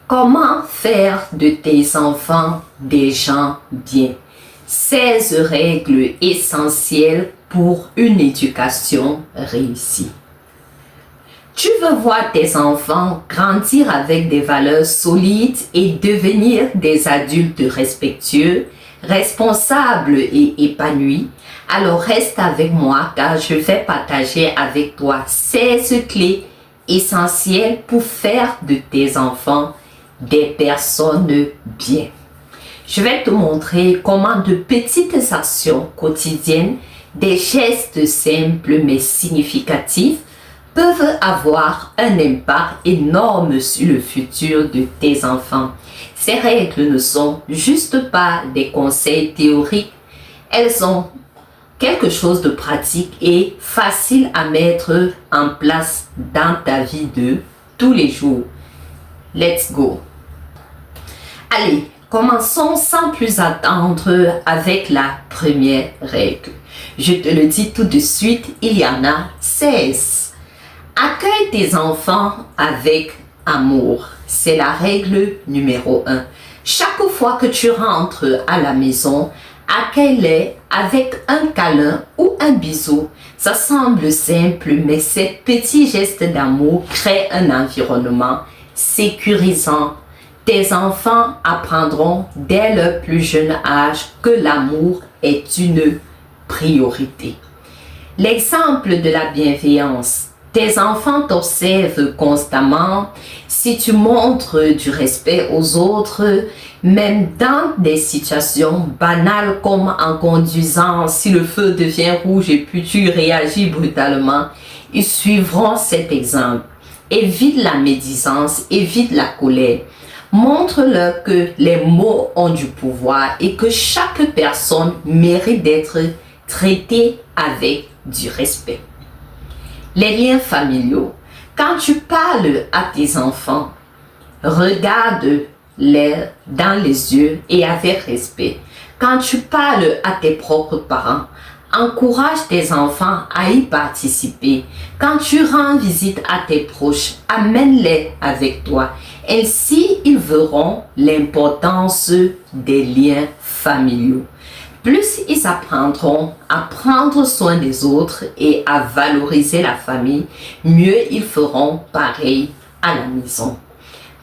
Comment faire de tes enfants des gens bien? 16 règles essentielles pour une éducation réussie. Tu veux voir tes enfants grandir avec des valeurs solides et devenir des adultes respectueux, responsables et épanouis? Alors reste avec moi car je vais partager avec toi 16 clés essentielles pour faire de tes enfants des personnes bien. Je vais te montrer comment de petites actions quotidiennes, des gestes simples mais significatifs peuvent avoir un impact énorme sur le futur de tes enfants. Ces règles ne sont juste pas des conseils théoriques, elles sont quelque chose de pratique et facile à mettre en place dans ta vie de tous les jours. Let's go! Allez, commençons sans plus attendre avec la première règle. Je te le dis tout de suite, il y en a 16. Accueille tes enfants avec amour. C'est la règle numéro 1. Chaque fois que tu rentres à la maison, accueille-les avec un câlin ou un bisou. Ça semble simple, mais ces petits gestes d'amour créent un environnement sécurisant. Tes enfants apprendront dès leur plus jeune âge que l'amour est une priorité. L'exemple de la bienveillance. Tes enfants t'observent constamment. Si tu montres du respect aux autres, même dans des situations banales comme en conduisant, si le feu devient rouge et puis tu réagis brutalement, ils suivront cet exemple. Évite la médisance, évite la colère. Montre-leur que les mots ont du pouvoir et que chaque personne mérite d'être traitée avec du respect. Les liens familiaux. Quand tu parles à tes enfants, regarde-les dans les yeux et avec respect. Quand tu parles à tes propres parents, encourage tes enfants à y participer. Quand tu rends visite à tes proches, amène-les avec toi. Ainsi, ils verront l'importance des liens familiaux. Plus ils apprendront à prendre soin des autres et à valoriser la famille, mieux ils feront pareil à la maison.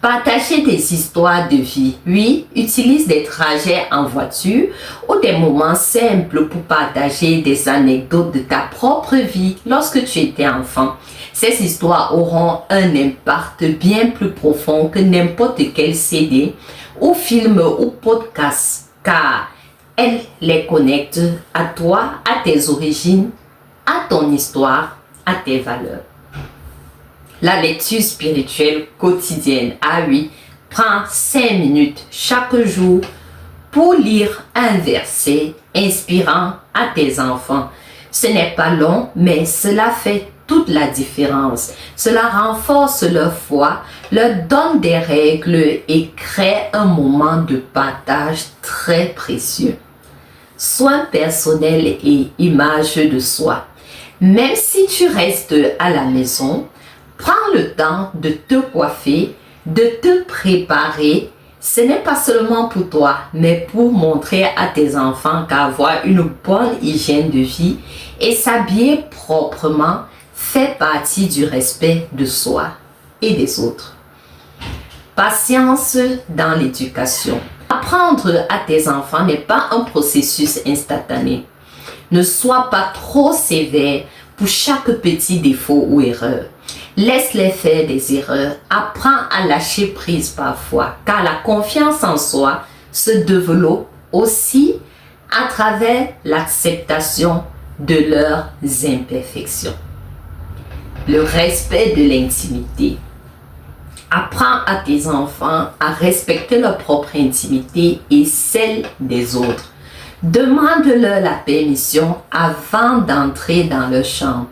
Partager des histoires de vie. Oui, utilise des trajets en voiture ou des moments simples pour partager des anecdotes de ta propre vie lorsque tu étais enfant. Ces histoires auront un impact bien plus profond que n'importe quel CD ou film ou podcast, car elles les connectent à toi, à tes origines, à ton histoire, à tes valeurs. La lecture spirituelle quotidienne. Ah oui, prends 5 minutes chaque jour pour lire un verset inspirant à tes enfants. Ce n'est pas long, mais cela fait toute la différence. Cela renforce leur foi, leur donne des règles et crée un moment de partage très précieux. Soins personnels et image de soi. Même si tu restes à la maison, prends le temps de te coiffer, de te préparer. Ce n'est pas seulement pour toi, mais pour montrer à tes enfants qu'avoir une bonne hygiène de vie et s'habiller proprement fait partie du respect de soi et des autres. Patience dans l'éducation. Apprendre à tes enfants n'est pas un processus instantané. Ne sois pas trop sévère pour chaque petit défaut ou erreur. Laisse-les faire des erreurs. Apprends à lâcher prise parfois, car la confiance en soi se développe aussi à travers l'acceptation de leurs imperfections. Le respect de l'intimité. Apprends à tes enfants à respecter leur propre intimité et celle des autres. Demande-leur la permission avant d'entrer dans leur chambre.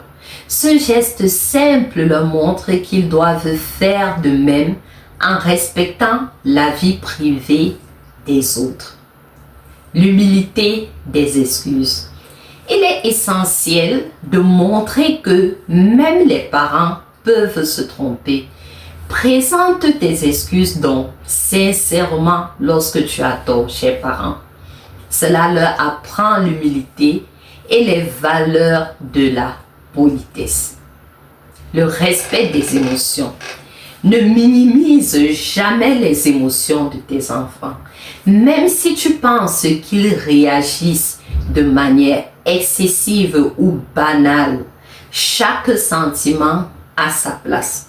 Ce geste simple leur montre qu'ils doivent faire de même en respectant la vie privée des autres. L'humilité des excuses. Il est essentiel de montrer que même les parents peuvent se tromper. Présente tes excuses donc sincèrement lorsque tu as tort, chers parents. Cela leur apprend l'humilité et les valeurs de la politesse. Le respect des émotions. Ne minimise jamais les émotions de tes enfants. Même si tu penses qu'ils réagissent de manière excessive ou banale, chaque sentiment a sa place.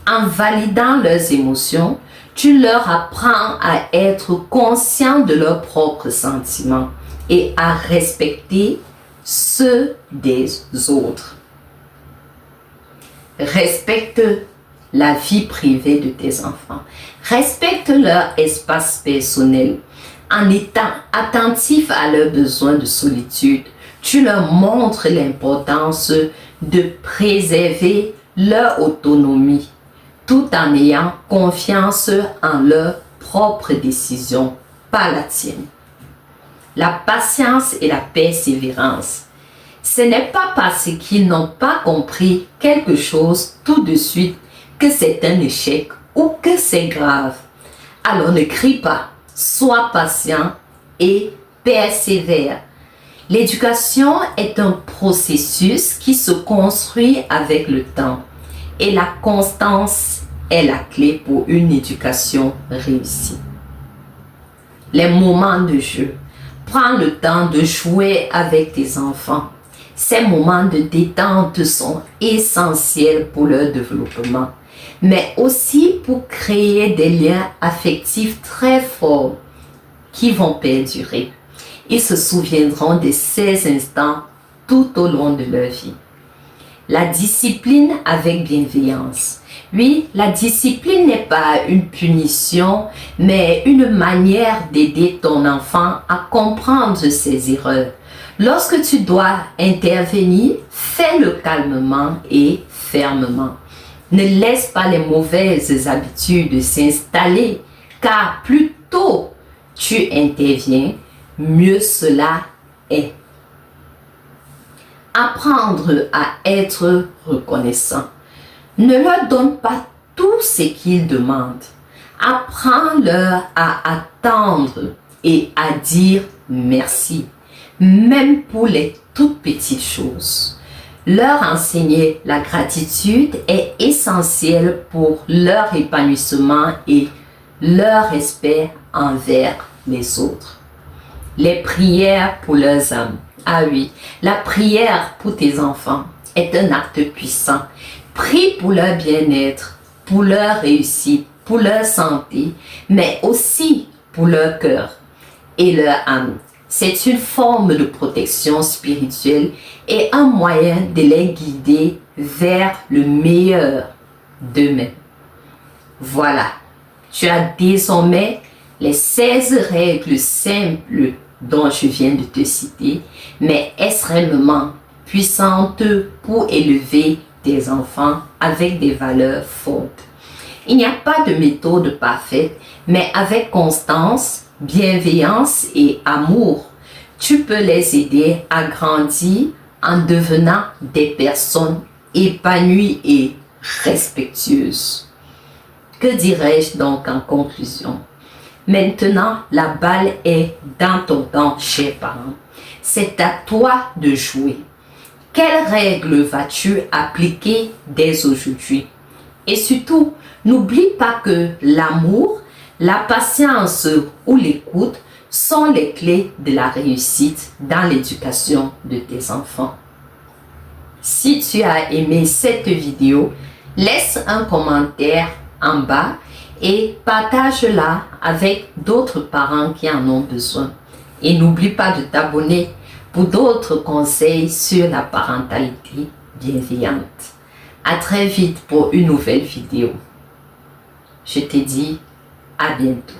En validant leurs émotions, tu leur apprends à être conscients de leurs propres sentiments et à respecter ceux des autres. Respecte la vie privée de tes enfants. Respecte leur espace personnel. En étant attentif à leurs besoins de solitude, tu leur montres l'importance de préserver leur autonomie tout en ayant confiance en leurs propres décisions, pas la tienne. La patience et la persévérance. Ce n'est pas parce qu'ils n'ont pas compris quelque chose tout de suite que c'est un échec ou que c'est grave. Alors ne crie pas, sois patient et persévère. L'éducation est un processus qui se construit avec le temps et la constance est la clé pour une éducation réussie. Les moments de jeu. Prends le temps de jouer avec tes enfants. Ces moments de détente sont essentiels pour leur développement, mais aussi pour créer des liens affectifs très forts qui vont perdurer. Ils se souviendront de ces instants tout au long de leur vie. La discipline avec bienveillance. Oui, la discipline n'est pas une punition, mais une manière d'aider ton enfant à comprendre ses erreurs. Lorsque tu dois intervenir, fais-le calmement et fermement. Ne laisse pas les mauvaises habitudes s'installer, car plus tôt tu interviens, mieux cela est. Apprendre à être reconnaissant. Ne leur donne pas tout ce qu'ils demandent. Apprends-leur à attendre et à dire merci, même pour les toutes petites choses. Leur enseigner la gratitude est essentiel pour leur épanouissement et leur respect envers les autres. Les prières pour leurs âmes. Ah oui, la prière pour tes enfants est un acte puissant. Prie pour leur bien-être, pour leur réussite, pour leur santé, mais aussi pour leur cœur et leur âme. C'est une forme de protection spirituelle et un moyen de les guider vers le meilleur d'eux-mêmes. Voilà, tu as désormais les 16 règles simples dont je viens de te citer, mais extrêmement puissantes pour élever tes enfants avec des valeurs fortes. Il n'y a pas de méthode parfaite, mais avec constance, bienveillance et amour, tu peux les aider à grandir en devenant des personnes épanouies et respectueuses. Que dirais-je donc en conclusion? Maintenant, la balle est dans ton camp, chers parents. C'est à toi de jouer. Quelles règles vas-tu appliquer dès aujourd'hui? Et surtout, n'oublie pas que l'amour, la patience ou l'écoute sont les clés de la réussite dans l'éducation de tes enfants. Si tu as aimé cette vidéo, laisse un commentaire en bas et partage-la avec d'autres parents qui en ont besoin. Et n'oublie pas de t'abonner pour d'autres conseils sur la parentalité bienveillante. À très vite pour une nouvelle vidéo. Je te dis à bientôt.